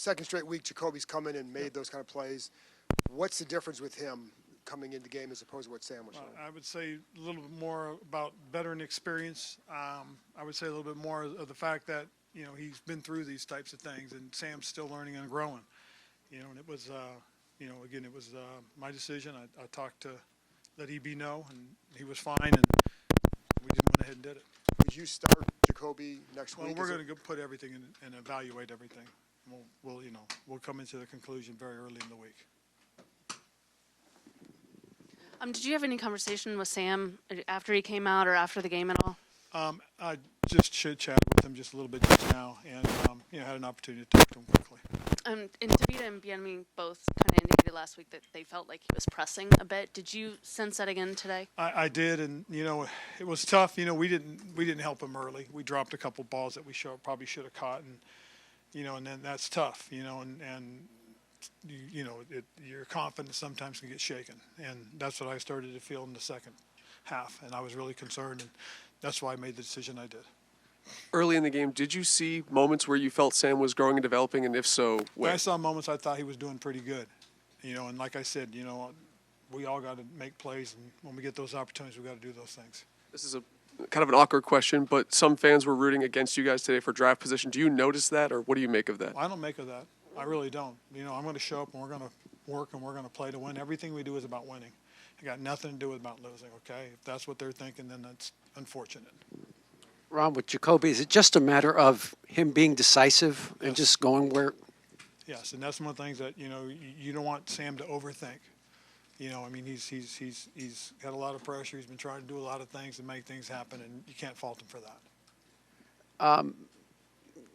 second straight week, Jacoby's come in and made those kind of plays. What's the difference with him coming into the game as opposed to what Sam was showing? I would say a little bit more about veteran experience. I would say a little bit more of the fact that, he's been through these types of things, and Sam's still learning and growing. And it was, again, it was my decision. I talked to let EB know, and he was fine, and we just went ahead and did it. Would you start Jacoby next week? Well, we're going to put everything in and evaluate everything. We'll come into the conclusion very early in the week. Did you have any conversation with Sam after he came out or after the game at all? I just chit-chatted with him just a little bit just now, and had an opportunity to talk to him quickly. And Tavita and Bienemy both kind of indicated last week that they felt like he was pressing a bit. Did you sense that again today? I did, and it was tough. We didn't help him early. We dropped a couple balls that we probably should have caught, and and then that's tough. Your confidence sometimes can get shaken, and that's what I started to feel in the second half, and I was really concerned, and that's why I made the decision I did. Early in the game, did you see moments where you felt Sam was growing and developing, and if so, where? I saw moments I thought he was doing pretty good, and like I said, we all got to make plays, and when we get those opportunities, we got to do those things. This is a kind of an awkward question, but some fans were rooting against you guys today for draft position. Do you notice that, or what do you make of that? I don't make of that. I really don't. I'm going to show up, and we're going to work, and we're going to play to win. Everything we do is about winning. It got nothing to do with about losing, okay? If that's what they're thinking, then that's unfortunate. Ron, with Jacoby, is it just a matter of him being decisive and just going where? Yes, and that's one of the things that, you don't want Sam to overthink. He's got a lot of pressure. He's been trying to do a lot of things to make things happen, and you can't fault him for that.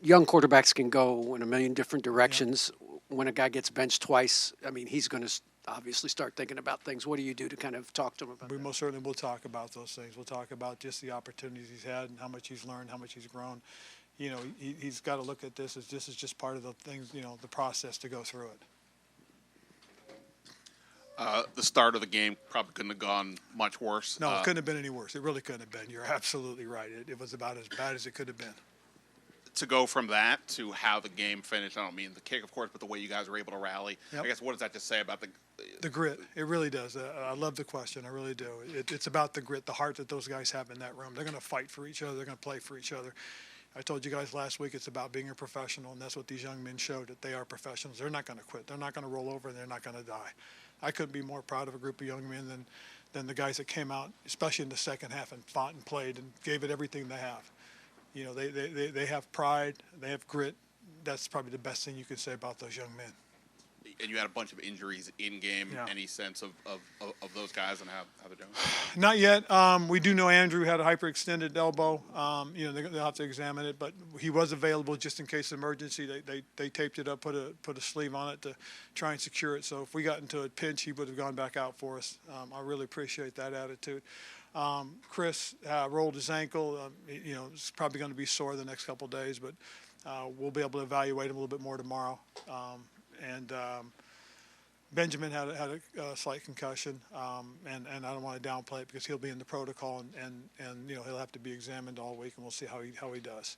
Young quarterbacks can go in a million different directions. Yeah. When a guy gets benched twice, he's going to obviously start thinking about things. What do you do to kind of talk to him about that? We most certainly will talk about those things. We'll talk about just the opportunities he's had and how much he's learned, how much he's grown. He's got to look at this as this is just part of the things, the process to go through it. The start of the game probably couldn't have gone much worse. No, it couldn't have been any worse. It really couldn't have been. You're absolutely right. It was about as bad as it could have been. To go from that to how the game finished, I don't mean the kick, of course, but the way you guys were able to rally. Yep. I guess what does that just say about the grit? It really does. I love the question. I really do. It's about the grit, the heart that those guys have in that room. They're going to fight for each other. They're going to play for each other. I told you guys last week it's about being a professional, and that's what these young men showed, that they are professionals. They're not going to quit. They're not going to roll over, and they're not going to die. I couldn't be more proud of a group of young men than the guys that came out, especially in the second half, and fought and played and gave it everything they have. They have pride, they have grit. That's probably the best thing you could say about those young men. And you had a bunch of injuries in game. Yeah. Any sense of those guys and how they're doing? Not yet. We do know Andrew had a hyperextended elbow. They'll have to examine it, but he was available just in case of emergency. They taped it up, put a sleeve on it to try and secure it. So if we got into a pinch, he would have gone back out for us. I really appreciate that attitude. Chris rolled his ankle. It's probably going to be sore the next couple of days, but we'll be able to evaluate him a little bit more tomorrow. Benjamin had a slight concussion, and I don't want to downplay it because he'll be in the protocol, and he'll have to be examined all week, and we'll see how he does.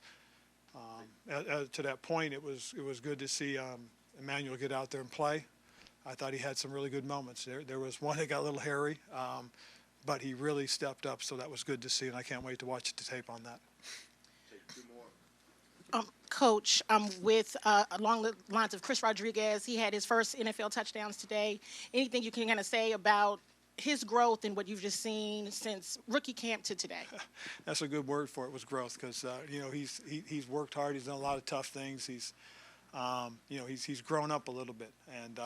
To that point, it was good to see Emmanuel get out there and play. I thought he had some really good moments. There was one that got a little hairy. But he really stepped up, so that was good to see, and I can't wait to watch the tape on that. Coach, with along the lines of Chris Rodriguez, he had his first NFL touchdowns today. Anything you can kind of say about his growth and what you've just seen since rookie camp to today? That's a good word for it, was growth, because he's worked hard. He's done a lot of tough things. He's grown up a little bit, and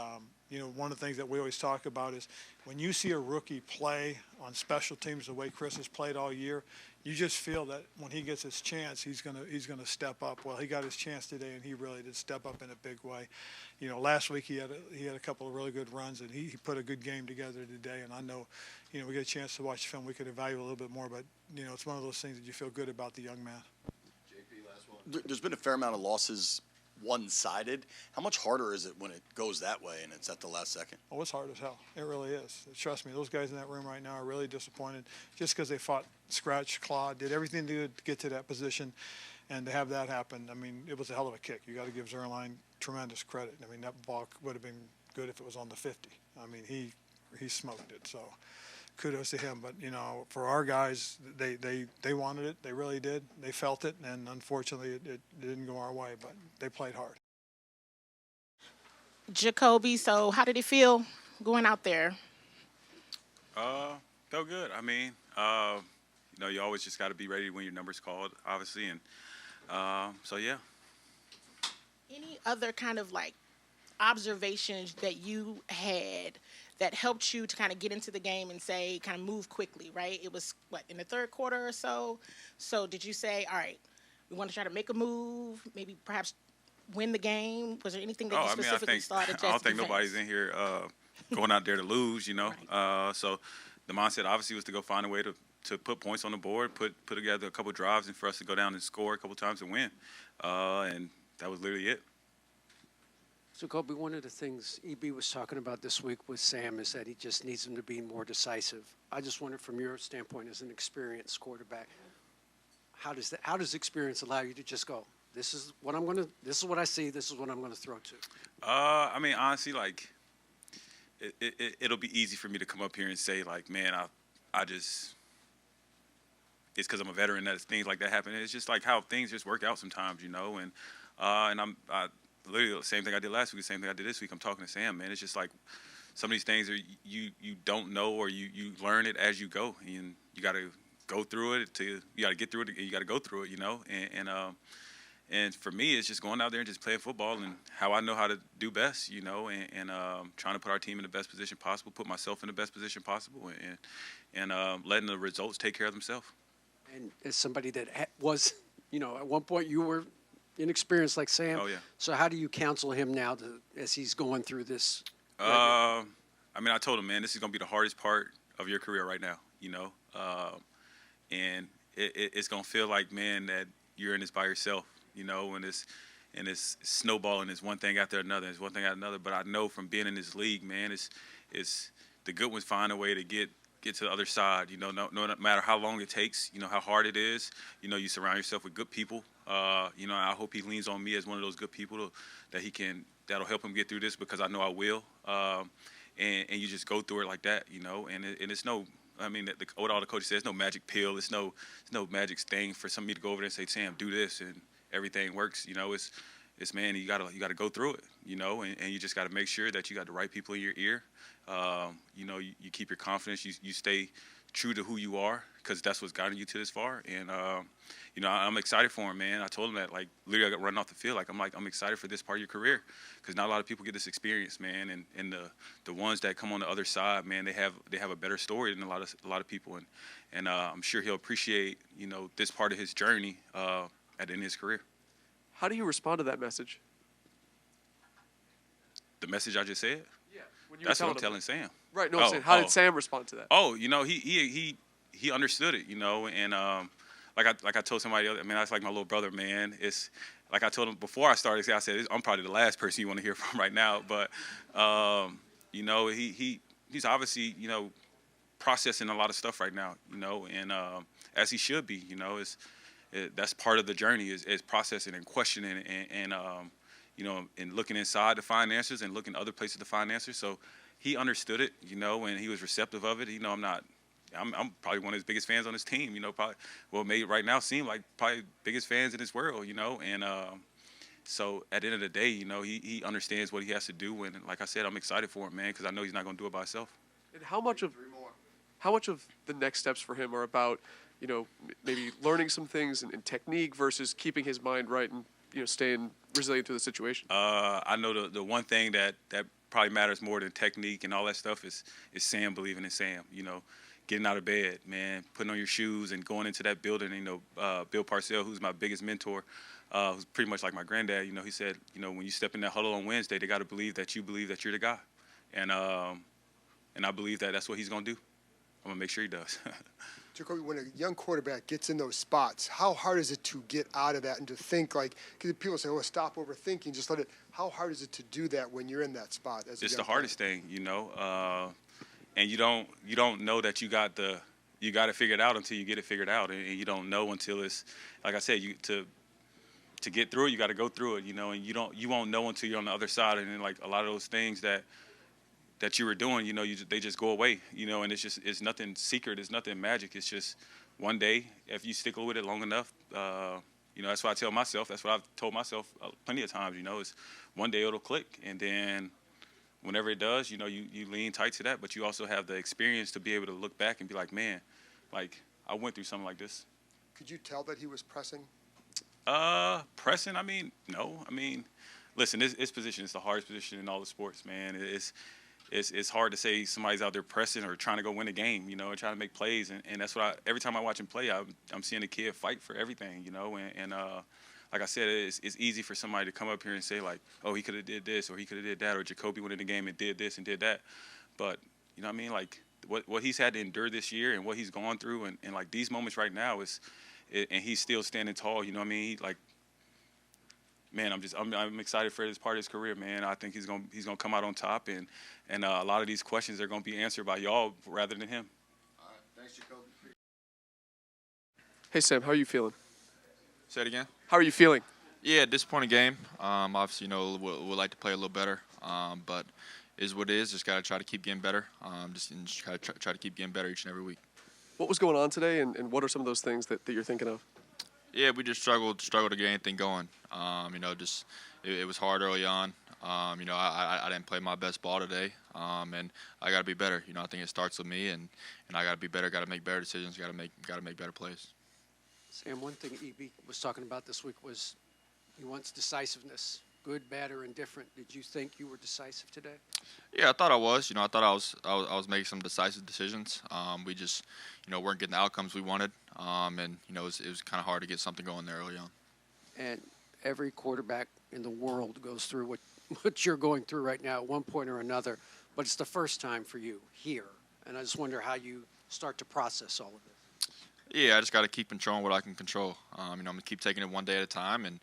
one of the things that we always talk about is when you see a rookie play on special teams the way Chris has played all year, you just feel that when he gets his chance, he's gonna step up. Well, he got his chance today, and he really did step up in a big way. Last week he had a couple of really good runs, and he put a good game together today. And I know, we get a chance to watch the film, we could evaluate a little bit more, but it's one of those things that you feel good about the young man. JP, last one. There's been a fair amount of losses one-sided. How much harder is it when it goes that way and it's at the last second? Oh, it's hard as hell. It really is. Trust me, those guys in that room right now are really disappointed just because they fought, scratched, clawed, did everything they did to get to that position, and to have that happen, it was a hell of a kick. You got to give Zerline tremendous credit. I mean, that ball would have been good if it was on the 50. I mean, he smoked it. So kudos to him. But, you know, for our guys, they wanted it. They really did. They felt it. And unfortunately, it didn't go our way, but they played hard. Jacoby, so how did it feel going out there? Felt good. I mean, you know, you always just got to be ready when your number's called, obviously. And so, yeah. Any other kind of like observations that you had that helped you to kind of get into the game and say, kind of move quickly, right? It was, what, in the third quarter or so? So did you say, all right, we want to try to make a move, maybe perhaps win the game? Was there anything that you specifically saw to I don't think nobody's in here going out there to lose, you know. Right. So the mindset obviously was to go find a way to put points on the board, put together a couple drives, and for us to go down and score a couple times and win. And that was literally it. So, Kobe, one of the things EB was talking about this week with Sam is that he just needs him to be more decisive. I just wondered, from your standpoint as an experienced quarterback, how does experience allow you to just go, this is what I see, this is what I'm gonna throw to? I mean, honestly, like, it'll be easy for me to come up here and say, like, man, I just, it's because I'm a veteran that things like that happen. It's just like how things just work out sometimes, you know. And I literally the same thing I did last week, the same thing I did this week. I'm talking to Sam, man. It's just like some of these things are you don't know, or you learn it as you go, and you got to go through it. You got to get through it. You got to go through it, you know. And for me, it's just going out there and just playing football and how I know how to do best, you know, and trying to put our team in the best position possible, put myself in the best position possible, and letting the results take care of themselves. And as somebody that was, you know, at one point you were inexperienced like Sam. Oh, yeah. So how do you counsel him now as he's going through this? I mean, I told him, man, this is going to be the hardest part of your career right now, you know, and it's going to feel like, man, that you're in this by yourself, you know, and it's snowballing. It's one thing after another. It's one thing after another. But I know from being in this league, man, it's the good ones find a way to get to the other side, you know, no matter how long it takes, you know, how hard it is, you know, you surround yourself with good people. You know, I hope he leans on me as one of those good people that'll help him get through this, because I know I will. And you just go through it like that, you know, and it's no, I mean, what all the coaches say, it's no magic pill. It's no magic thing for somebody to go over there and say, Sam, do this, and everything works. You know, it's man, you gotta go through it, you know, and you just gotta make sure that you got the right people in your ear. You know, you keep your confidence. You stay true to who you are, because that's what's gotten you to this far. And you know, I'm excited for him, man. I told him that, like, literally, I got run off the field. Like, I'm excited for this part of your career, because not a lot of people get this experience, man. And the ones that come on the other side, man, they have a better story than a lot of people. And I'm sure he'll appreciate, you know, this part of his journey at the end of his career. How do you respond to that message? The message I just said. Yeah, when you That's were what I'm telling telling Sam. Right. No, I'm saying, how did Sam respond to that? Oh, you know, he understood it, you know, and like I told somebody else, I mean, that's like my little brother, man. It's like I told him before I started. I said, I'm probably the last person you want to hear from right now, but you know, he's obviously, you know, processing a lot of stuff right now, you know, and as he should be, you know, that's part of the journey is processing and questioning and you know, and looking inside to find answers and looking other places to find answers. So he understood it, you know, and he was receptive of it. You know, I'm probably one of his biggest fans on his team, you know, probably, well, made right now seem like probably biggest fans in this world, you know, and so at the end of the day, you know, he understands what he has to do, and like I said, I'm excited for him, man, because I know he's not going to do it by himself. And how much of the next steps for him are about, you know, maybe learning some things and technique versus keeping his mind right and, you know, staying resilient to the situation? I know the one thing that probably matters more than technique and all that stuff is Sam believing in Sam, you know. Getting out of bed, man, putting on your shoes and going into that building. You know, Bill Parcells, who's my biggest mentor, who's pretty much like my granddad. You know, he said, you know, when you step in that huddle on Wednesday, they got to believe that you're the guy, and I believe that that's what he's gonna do. I'm gonna make sure he does. Jacoby, when a young quarterback gets in those spots, how hard is it to get out of that and to think like? Because people say, "Oh, stop overthinking, just let it." How hard is it to do that when you're in that spot? It's the hardest thing, you know. And you don't know that you got it figured out until you get it figured out, and you don't know until it's, like I said, to get through it, you got to go through it, you know, and you won't know until you're on the other side. And then, like, a lot of those things that you were doing, you know, they just go away, you know, and it's nothing secret, it's nothing magic. It's just one day, if you stick with it long enough, you know, that's what I tell myself. That's what I've told myself plenty of times, you know, is one day it'll click. And then whenever it does, you know, you lean tight to that, but you also have the experience to be able to look back and be like, man, like, I went through something like this. Could you tell that he was pressing? Pressing, I mean, no. I mean, listen, this position is the hardest position in all the sports, man. It's hard to say somebody's out there pressing or trying to go win a game, you know, and trying to make plays. And that's what every time I watch him play, I'm seeing a kid fight for everything, you know. And like I said, it's easy for somebody to come up here and say, like, oh, he could have did this or he could have did that, or Jacoby went in the game and did this and did that. But, you know what I mean? Like, what he's had to endure this year and what he's gone through and like these moments right now and he's still standing tall, you know what I mean? Like, man, I'm excited for this part of his career, man. I think he's gonna come out on top, and a lot of these questions are gonna be answered by y'all rather than him. All right, thanks, Jacoby. Hey, Sam, how are you feeling? Say it again. How are you feeling? Yeah, disappointing game. Obviously, you know, we'd like to play a little better, but is what it is. Just got to try to keep getting better. Just try to keep getting better each and every week. What was going on today, and what are some of those things that you're thinking of? Yeah, we just struggled to get anything going. You know, just it was hard early on. You know, I didn't play my best ball today, and I got to be better. You know, I think it starts with me, and I got to be better. Got to make better decisions. Got to make better plays. Sam, one thing EB was talking about this week was he wants decisiveness, good, bad, or indifferent. Did you think you were decisive today? Yeah, I thought I was. You know, I thought I was making some decisive decisions. We just, you know, weren't getting the outcomes we wanted, and you know, it was kind of hard to get something going there early on. And every quarterback in the world goes through what you're going through right now at one point or another, but it's the first time for you here. And I just wonder how you start to process all of this. Yeah, I just got to keep controlling what I can control. You know, I'm gonna keep taking it one day at a time, and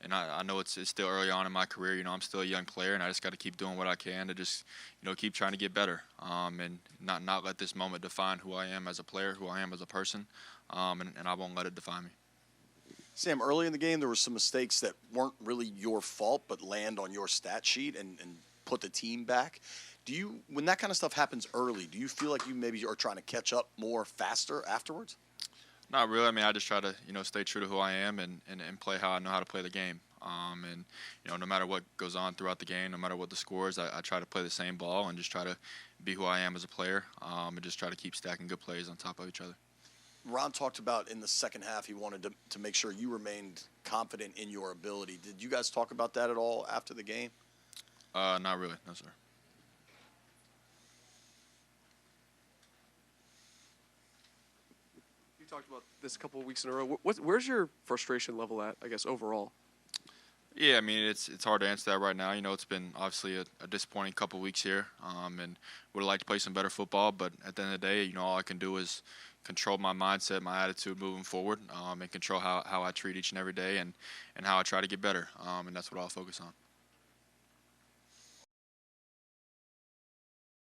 I know it's still early on in my career. You know, I'm still a young player, and I just got to keep doing what I can to just, you know, keep trying to get better, and not let this moment define who I am as a player, who I am as a person, and I won't let it define me. Sam, early in the game, there were some mistakes that weren't really your fault, but land on your stat sheet and put the team back. When that kind of stuff happens early, do you feel like you maybe are trying to catch up more faster afterwards? Not really. I mean, I just try to, you know, stay true to who I am and play how I know how to play the game. And, you know, no matter what goes on throughout the game, no matter what the score is, I try to play the same ball and just try to be who I am as a player, and just try to keep stacking good plays on top of each other. Ron talked about in the second half he wanted to make sure you remained confident in your ability. Did you guys talk about that at all after the game? Not really. No, sir. Talked about this a couple of weeks in a row. Where's your frustration level at, I guess, overall? Yeah, I mean, it's hard to answer that right now. You know, it's been obviously a disappointing couple of weeks here, and would have liked to play some better football. But at the end of the day, you know, all I can do is control my mindset, my attitude moving forward, and control how I treat each and every day and how I try to get better. And that's what I'll focus on.